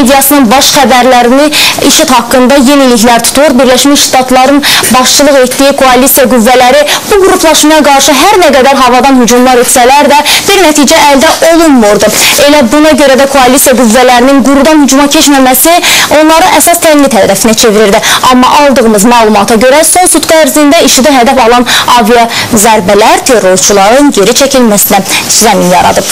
mediasının baş xəbərlərini IŞİD haqqında yeniliklər tutur. Birləşmiş Ştatların başçılıq etdiyi koalisiya qüvvələri bu qruplaşmaya qarşı hər nə qədər havadan hücumlar etsələr də bir nəticə əldə olunmurdu. Elə buna görə də koalisiya qüvvələrinin qurudan hücuma keçməməsi onları əsas təhlil hədəfinə çevirirdi. Amma aldığımız məlumata görə son sutka ərzində IŞİD-ə hədəf alan avia zərbələr terrorçuların geri çəkilməsinə zəmin yaradıb.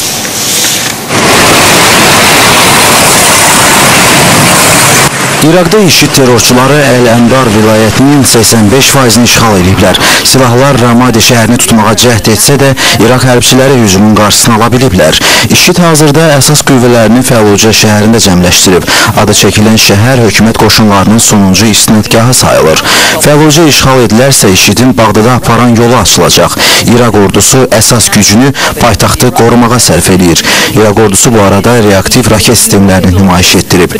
İraqda IŞİD terrorçuları Əl-Ənbar vilayətinin 85%-ni işğal ediblər. Silahlar Ramadi şəhərini tutmağa cəhd etsə də, İraq hərbçiləri hücumun qarşısını ala biliblər. IŞİD hazırda əsas qüvvələrini Fəllucə şəhərində cəmləşdirib. Adı çəkilən şəhər hökumət qoşunlarının sonuncu istinadgahı sayılır. Fəllucə işğal edilərsə, IŞİDin Bağdada aparan yolu açılacaq. İraq ordusu əsas gücünü paytaxtı qorumağa sərf edir. İraq ordusu bu arada reaktiv raket sistemlərini nümayiş etdirib.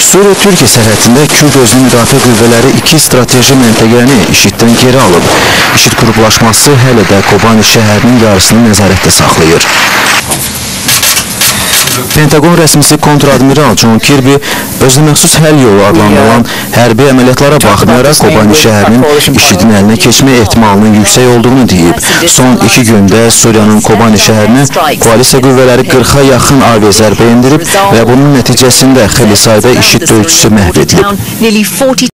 Suriya-Türkiyə sərhədində Kürd özünü müdafiə qüvvələri 2 strateji məntəqəni IŞİDdən geri alıb. IŞİD qruplaşması hələ də Kobani şəhərinin yarısını nəzarətdə saxlayır. Pentagon rəsmisi kontradmiral John Kirby özünəməxsus həll yolu adlandırılan hərbi əməliyyatlara baxmayaraq Kobani şəhərinin IŞİDin əlinə keçmə ehtimalının yüksək olduğunu deyib. Son 2 gündə Suriyanın Kobani şəhərinə koalisiya qüvvələri 40-a yaxın aviə zərbə endirib və bunun nəticəsində xeyli sayda IŞİD döyüşçüsü məhv edilib.